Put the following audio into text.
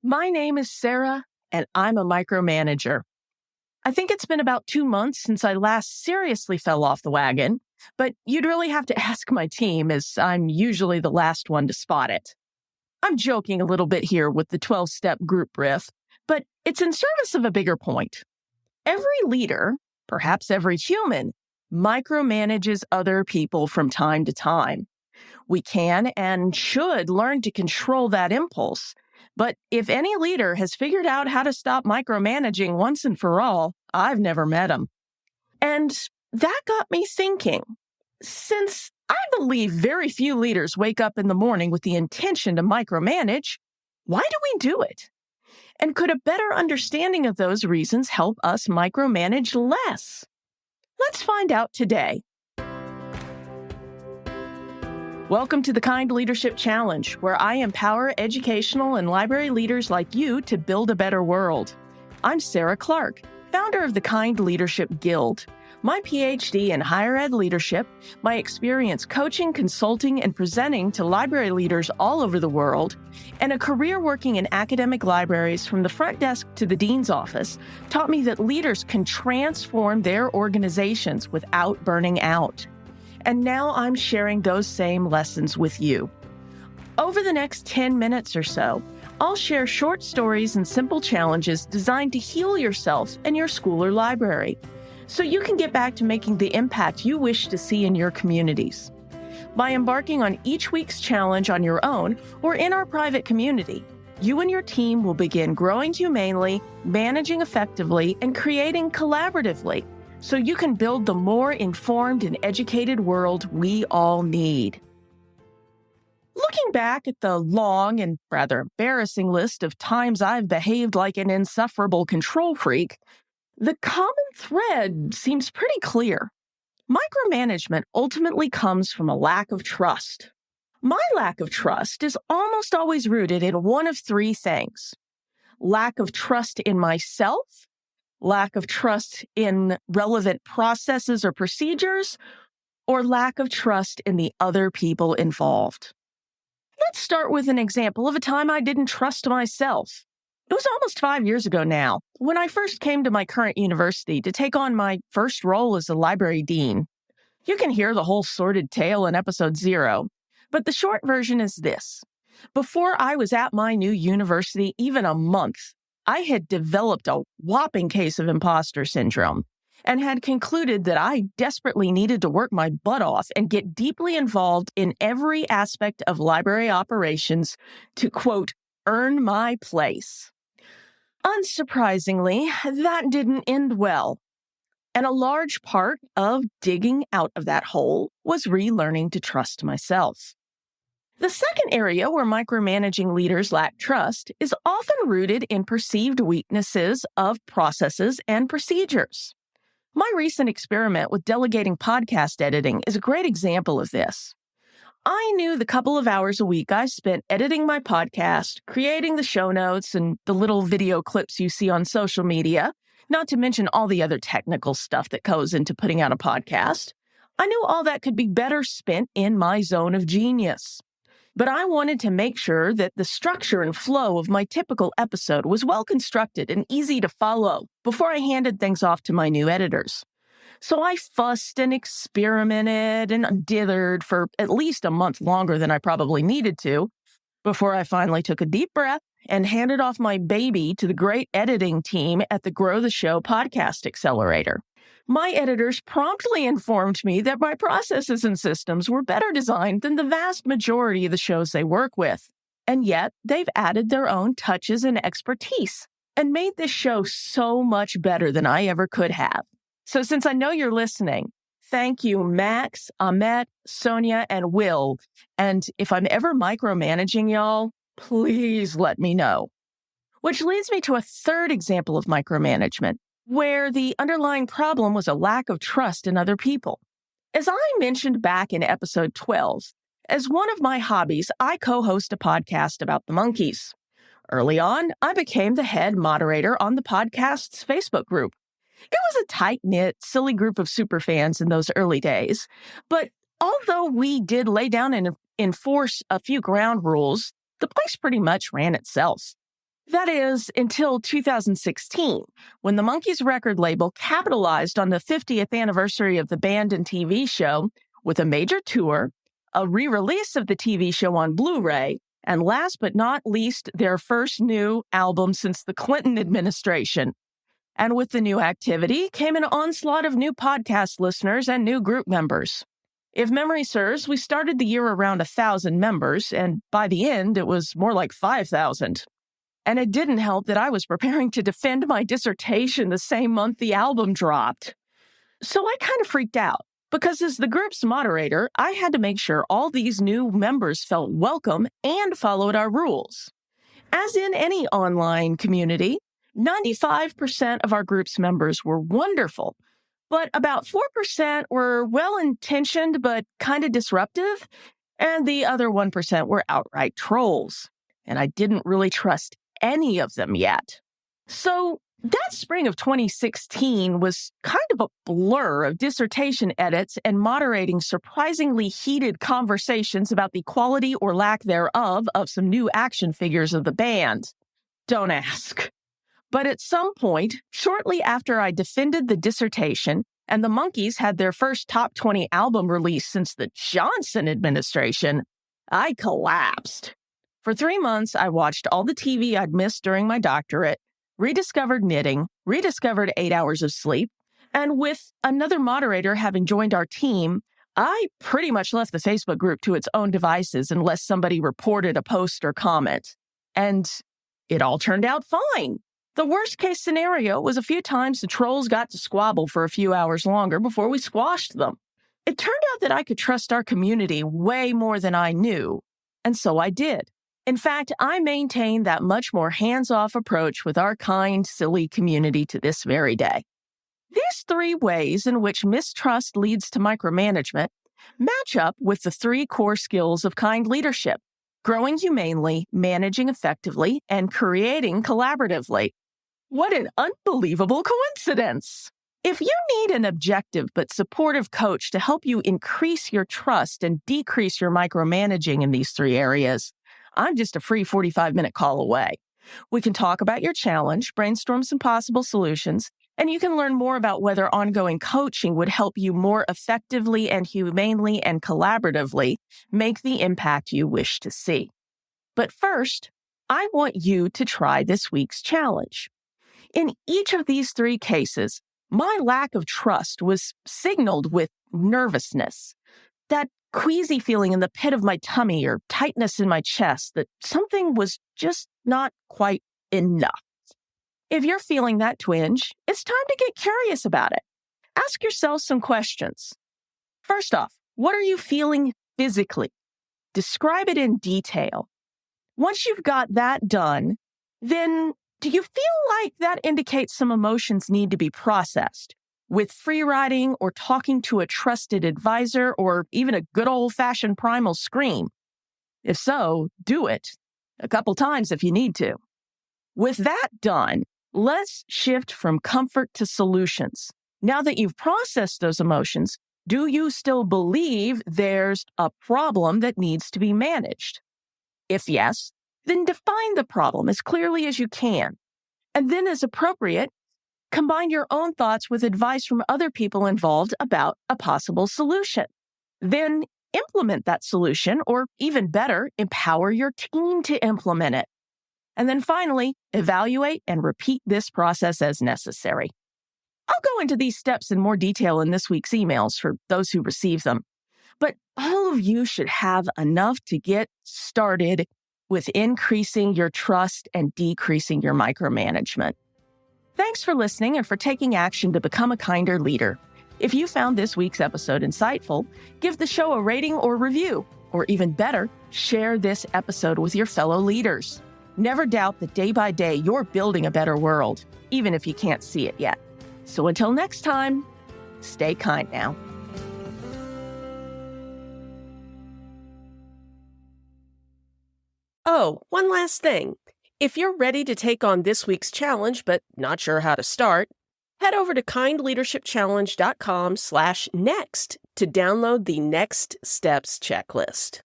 My name is Sarah, and I'm a micromanager. I think it's been about 2 months since I last seriously fell off the wagon, but you'd really have to ask my team, as I'm usually the last one to spot it. I'm joking a little bit here with the 12-step group riff, but it's in service of a bigger point. Every leader, perhaps every human, micromanages other people from time to time. We can and should learn to control that impulse. But if any leader has figured out how to stop micromanaging once and for all, I've never met him. And that got me thinking. Since I believe very few leaders wake up in the morning with the intention to micromanage, why do we do it? And could a better understanding of those reasons help us micromanage less? Let's find out today. Welcome to the Kind Leadership Challenge, where I empower educational and library leaders like you to build a better world. I'm Sarah Clark, founder of the Kind Leadership Guild. My PhD in higher ed leadership, my experience coaching, consulting, and presenting to library leaders all over the world, and a career working in academic libraries from the front desk to the dean's office taught me that leaders can transform their organizations without burning out. And now I'm sharing those same lessons with you. Over the next 10 minutes or so, I'll share short stories and simple challenges designed to heal yourself and your school or library, so you can get back to making the impact you wish to see in your communities. By embarking on each week's challenge on your own or in our private community, you and your team will begin growing humanely, managing effectively, and creating collaboratively, so you can build the more informed and educated world we all need. Looking back at the long and rather embarrassing list of times I've behaved like an insufferable control freak, the common thread seems pretty clear. Micromanagement ultimately comes from a lack of trust. My lack of trust is almost always rooted in one of three things: lack of trust in myself, lack of trust in relevant processes or procedures, or lack of trust in the other people involved. Let's start with an example of a time I didn't trust myself. It was almost 5 years ago now, when I first came to my current university to take on my first role as a library dean. You can hear the whole sordid tale in episode 0, but the short version is this. Before I was at my new university even a month, I had developed a whopping case of imposter syndrome and had concluded that I desperately needed to work my butt off and get deeply involved in every aspect of library operations to, quote, earn my place. Unsurprisingly, that didn't end well. And a large part of digging out of that hole was relearning to trust myself. The second area where micromanaging leaders lack trust is often rooted in perceived weaknesses of processes and procedures. My recent experiment with delegating podcast editing is a great example of this. I knew the couple of hours a week I spent editing my podcast, creating the show notes and the little video clips you see on social media, not to mention all the other technical stuff that goes into putting out a podcast. I knew all that could be better spent in my zone of genius. But I wanted to make sure that the structure and flow of my typical episode was well constructed and easy to follow before I handed things off to my new editors. So I fussed and experimented and dithered for at least a month longer than I probably needed to before I finally took a deep breath and handed off my baby to the great editing team at the Grow the Show podcast accelerator. My editors promptly informed me that my processes and systems were better designed than the vast majority of the shows they work with. And yet, they've added their own touches and expertise and made this show so much better than I ever could have. So since I know you're listening, thank you, Max, Ahmet, Sonia, and Will. And if I'm ever micromanaging y'all, please let me know. Which leads me to a third example of micromanagement, where the underlying problem was a lack of trust in other people. As I mentioned back in episode 12, as one of my hobbies, I co-host a podcast about the monkeys. Early on, I became the head moderator on the podcast's Facebook group. It was a tight-knit, silly group of superfans in those early days, but although we did lay down and enforce a few ground rules, the place pretty much ran itself. That is, until 2016, when the Monkees record label capitalized on the 50th anniversary of the band and TV show with a major tour, a re-release of the TV show on Blu-ray, and last but not least, their first new album since the Clinton administration. And with the new activity came an onslaught of new podcast listeners and new group members. If memory serves, we started the year around 1,000 members, and by the end, it was more like 5,000. And it didn't help that I was preparing to defend my dissertation the same month the album dropped. So I kind of freaked out, because as the group's moderator, I had to make sure all these new members felt welcome and followed our rules. As in any online community, 95% of our group's members were wonderful, but about 4% were well-intentioned but kind of disruptive, and the other 1% were outright trolls. And I didn't really trust any of them yet. So that spring of 2016 was kind of a blur of dissertation edits and moderating surprisingly heated conversations about the quality or lack thereof of some new action figures of the band. Don't ask. But at some point, shortly after I defended the dissertation and the Monkees had their first top 20 album release since the Johnson administration, I collapsed. For 3 months, I watched all the TV I'd missed during my doctorate, rediscovered knitting, rediscovered 8 hours of sleep, and with another moderator having joined our team, I pretty much left the Facebook group to its own devices unless somebody reported a post or comment. And it all turned out fine. The worst case scenario was a few times the trolls got to squabble for a few hours longer before we squashed them. It turned out that I could trust our community way more than I knew, and so I did. In fact, I maintain that much more hands-off approach with our kind, silly community to this very day. These 3 ways in which mistrust leads to micromanagement match up with the 3 core skills of kind leadership: growing humanely, managing effectively, and creating collaboratively. What an unbelievable coincidence! If you need an objective but supportive coach to help you increase your trust and decrease your micromanaging in these 3 areas, I'm just a free 45-minute call away. We can talk about your challenge, brainstorm some possible solutions, and you can learn more about whether ongoing coaching would help you more effectively and humanely and collaboratively make the impact you wish to see. But first, I want you to try this week's challenge. In each of these 3 cases, my lack of trust was signaled with nervousness, that queasy feeling in the pit of my tummy or tightness in my chest that something was just not quite enough. If you're feeling that twinge, it's time to get curious about it. Ask yourself some questions. First off, what are you feeling physically? Describe it in detail. Once you've got that done, then do you feel like that indicates some emotions need to be processed? With free writing or talking to a trusted advisor or even a good old-fashioned primal scream? If so, do it. A couple times if you need to. With that done, let's shift from comfort to solutions. Now that you've processed those emotions, do you still believe there's a problem that needs to be managed? If yes, then define the problem as clearly as you can. And then as appropriate, combine your own thoughts with advice from other people involved about a possible solution. Then implement that solution, or even better, empower your team to implement it. And then finally, evaluate and repeat this process as necessary. I'll go into these steps in more detail in this week's emails for those who receive them. But all of you should have enough to get started with increasing your trust and decreasing your micromanagement. Thanks for listening and for taking action to become a kinder leader. If you found this week's episode insightful, give the show a rating or review, or even better, share this episode with your fellow leaders. Never doubt that day by day you're building a better world, even if you can't see it yet. So until next time, stay kind now. Oh, one last thing. If you're ready to take on this week's challenge but not sure how to start, head over to kindleadershipchallenge.com/next to download the Next Steps checklist.